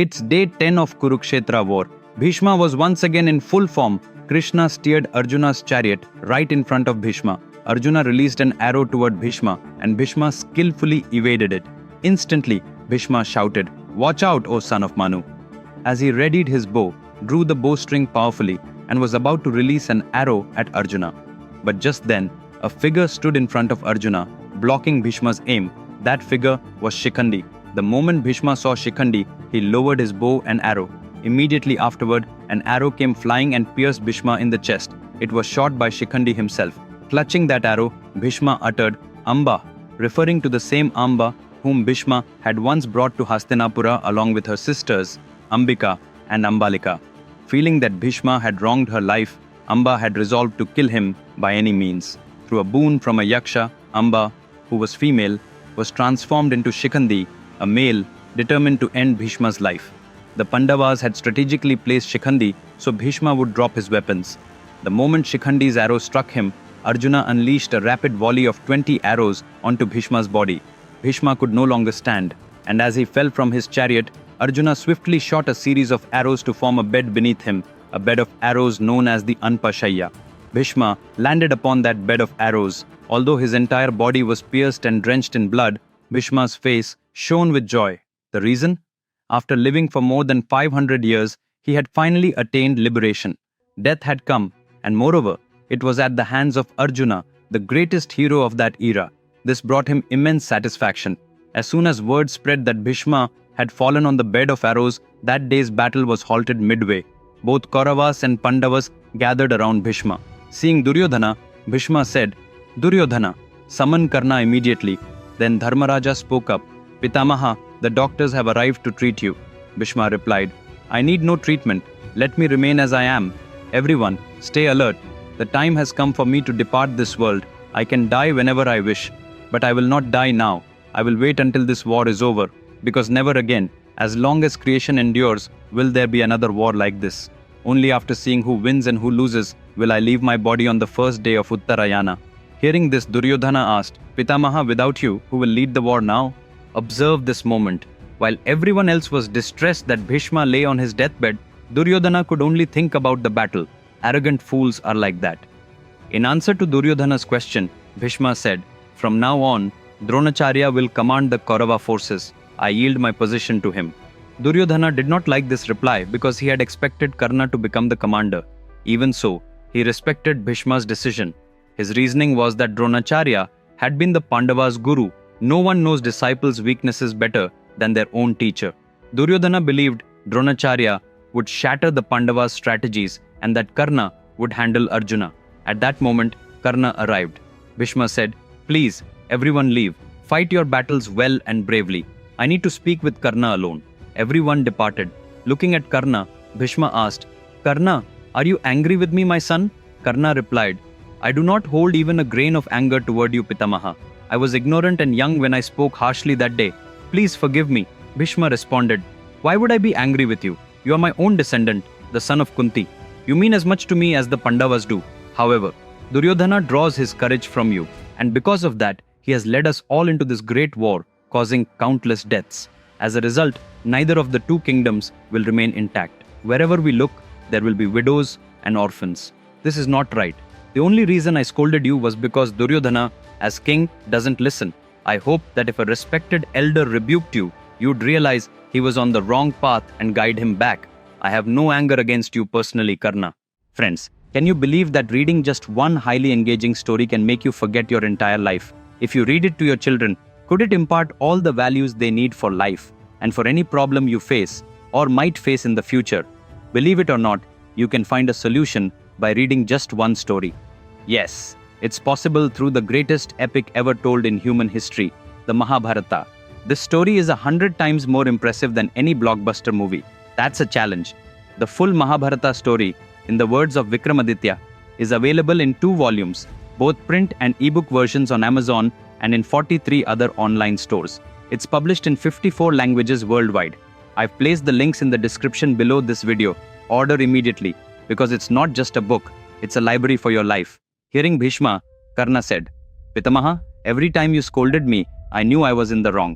It's day 10 of Kurukshetra War. Bhishma was once again in full form. Krishna steered Arjuna's chariot right in front of Bhishma. Arjuna released an arrow toward Bhishma, and Bhishma skillfully evaded it. Instantly, Bhishma shouted, "Watch out, O son of Manu!" As he readied his bow, drew the bowstring powerfully, and was about to release an arrow at Arjuna. But just then, a figure stood in front of Arjuna, blocking Bhishma's aim. That figure was Shikhandi. The moment Bhishma saw Shikhandi, he lowered his bow and arrow. Immediately afterward, an arrow came flying and pierced Bhishma in the chest. It was shot by Shikhandi himself. Clutching that arrow, Bhishma uttered, "Amba," referring to the same Amba whom Bhishma had once brought to Hastinapura along with her sisters, Ambika and Ambalika. Feeling that Bhishma had wronged her life, Amba had resolved to kill him by any means. Through a boon from a yaksha, Amba, who was female, was transformed into Shikhandi, a male determined to end Bhishma's life. The Pandavas had strategically placed Shikhandi so Bhishma would drop his weapons. The moment Shikhandi's arrow struck him, Arjuna unleashed a rapid volley of 20 arrows onto Bhishma's body. Bhishma could no longer stand, and as he fell from his chariot, Arjuna swiftly shot a series of arrows to form a bed beneath him, a bed of arrows known as the Ampa Shayya. Bhishma landed upon that bed of arrows. Although his entire body was pierced and drenched in blood, Bhishma's face shone with joy. The reason? After living for more than 500 years, he had finally attained liberation. Death had come, and moreover, it was at the hands of Arjuna, the greatest hero of that era. This brought him immense satisfaction. As soon as word spread that Bhishma had fallen on the bed of arrows, that day's battle was halted midway. Both Kauravas and Pandavas gathered around Bhishma. Seeing Duryodhana, Bhishma said, "Duryodhana, summon Karna immediately." Then Dharmaraja spoke up, "Pitamaha, the doctors have arrived to treat you." Bhishma replied, "I need no treatment. Let me remain as I am. Everyone, stay alert. The time has come for me to depart this world. I can die whenever I wish. But I will not die now. I will wait until this war is over. Because never again, as long as creation endures, will there be another war like this. Only after seeing who wins and who loses, will I leave my body on the first day of Uttarayana." Hearing this, Duryodhana asked, "Pitamaha, without you, who will lead the war now?" Observe this moment. While everyone else was distressed that Bhishma lay on his deathbed, Duryodhana could only think about the battle. Arrogant fools are like that. In answer to Duryodhana's question, Bhishma said, "From now on, Dronacharya will command the Kaurava forces. I yield my position to him." Duryodhana did not like this reply because he had expected Karna to become the commander. Even so, he respected Bhishma's decision. His reasoning was that Dronacharya had been the Pandavas' guru. No one knows disciples' weaknesses better than their own teacher. Duryodhana believed Dronacharya would shatter the Pandavas' strategies and that Karna would handle Arjuna. At that moment, Karna arrived. Bhishma said, "Please, everyone leave. Fight your battles well and bravely. I need to speak with Karna alone." Everyone departed. Looking at Karna, Bhishma asked, "Karna, are you angry with me, my son?" Karna replied, "I do not hold even a grain of anger toward you, Pitamaha. I was ignorant and young when I spoke harshly that day. Please forgive me." Bhishma responded, "Why would I be angry with you? You are my own descendant, the son of Kunti. You mean as much to me as the Pandavas do. However, Duryodhana draws his courage from you, and because of that, he has led us all into this great war, causing countless deaths. As a result, neither of the two kingdoms will remain intact. Wherever we look, there will be widows and orphans. This is not right. The only reason I scolded you was because Duryodhana, as king, doesn't listen. I hope that if a respected elder rebuked you, you'd realize he was on the wrong path and guide him back. I have no anger against you personally, Karna." Friends, can you believe that reading just one highly engaging story can make you forget your entire life? If you read it to your children, could it impart all the values they need for life and for any problem you face or might face in the future? Believe it or not, you can find a solution by reading just one story. Yes, it's possible through the greatest epic ever told in human history, the Mahabharata. This story is 100 times more impressive than any blockbuster movie. That's a challenge. The full Mahabharata story, in the words of Aditya, is available in 2 volumes, both print and ebook versions on Amazon and in 43 other online stores. It's published in 54 languages worldwide. I've placed the links in the description below this video. Order immediately, because it's not just a book, it's a library for your life. Hearing Bhishma, Karna said, "Pitamaha, every time you scolded me, I knew I was in the wrong.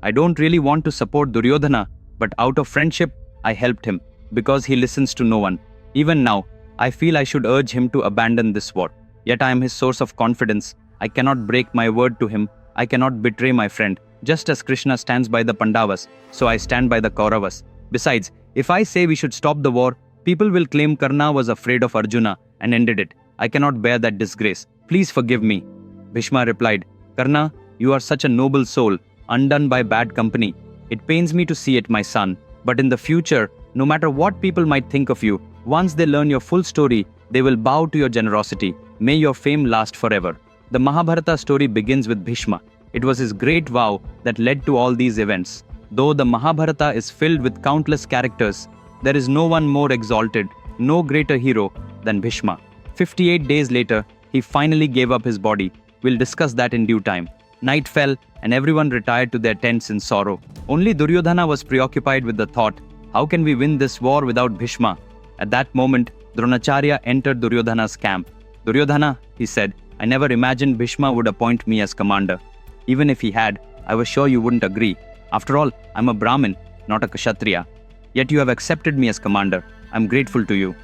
I don't really want to support Duryodhana, but out of friendship, I helped him, because he listens to no one. Even now, I feel I should urge him to abandon this war. Yet I am his source of confidence. I cannot break my word to him. I cannot betray my friend. Just as Krishna stands by the Pandavas, so I stand by the Kauravas. Besides, if I say we should stop the war, people will claim Karna was afraid of Arjuna and ended it. I cannot bear that disgrace. Please forgive me. Bhishma replied, Karna, you are such a noble soul, undone by bad company. It pains me to see it, my son. But in the future, no matter what people might think of you, once they learn your full story, they will bow to your generosity. May your fame last forever. The Mahabharata story begins with Bhishma. It was his great vow that led to all these events. Though the Mahabharata is filled with countless characters, there is no one more exalted, no greater hero than Bhishma. 58 days later, he finally gave up his body. We'll discuss that in due time. Night fell and everyone retired to their tents in sorrow. Only Duryodhana was preoccupied with the thought, how can we win this war without Bhishma? At that moment, Dronacharya entered Duryodhana's camp. Duryodhana, he said, I never imagined Bhishma would appoint me as commander. Even if he had, I was sure you wouldn't agree. After all, I'm a Brahmin, not a Kshatriya. Yet you have accepted me as commander. I'm grateful to you.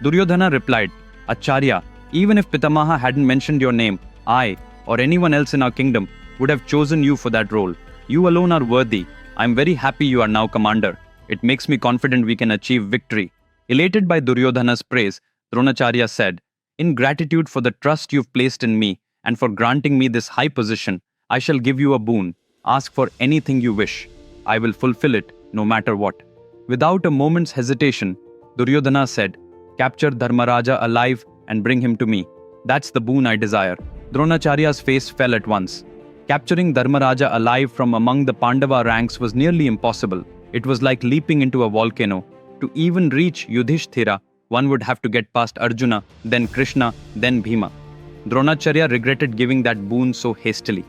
Duryodhana replied, Acharya, even if Pitamaha hadn't mentioned your name, I, or anyone else in our kingdom, would have chosen you for that role. You alone are worthy. I'm very happy you are now commander. It makes me confident we can achieve victory. Elated by Duryodhana's praise, Dronacharya said, in gratitude for the trust you've placed in me and for granting me this high position, I shall give you a boon. Ask for anything you wish. I will fulfill it, no matter what. Without a moment's hesitation, Duryodhana said, capture Dharmaraja alive and bring him to me. That's the boon I desire. Dronacharya's face fell at once. Capturing Dharmaraja alive from among the Pandava ranks was nearly impossible. It was like leaping into a volcano. To even reach Yudhishthira, one would have to get past Arjuna, then Krishna, then Bhima. Dronacharya regretted giving that boon so hastily.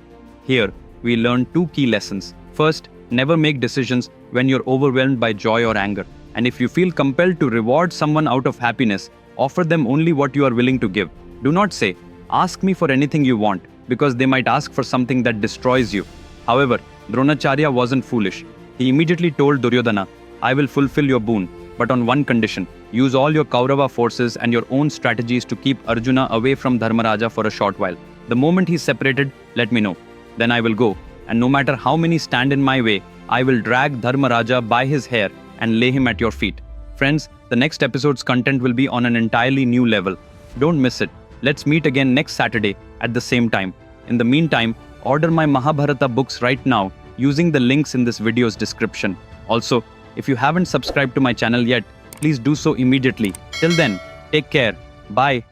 Here, we learn two key lessons. First, never make decisions when you're overwhelmed by joy or anger. And if you feel compelled to reward someone out of happiness, offer them only what you are willing to give. Do not say, ask me for anything you want, because they might ask for something that destroys you. However, Dronacharya wasn't foolish. He immediately told Duryodhana, I will fulfill your boon, but on one condition. Use all your Kaurava forces and your own strategies to keep Arjuna away from Dharmaraja for a short while. The moment he's separated, let me know. Then I will go, and no matter how many stand in my way, I will drag Dharmaraja by his hair and lay him at your feet. Friends, the next episode's content will be on an entirely new level. Don't miss it. Let's meet again next Saturday at the same time. In the meantime, order my Mahabharata books right now using the links in this video's description. Also, if you haven't subscribed to my channel yet, please do so immediately. Till then, take care. Bye.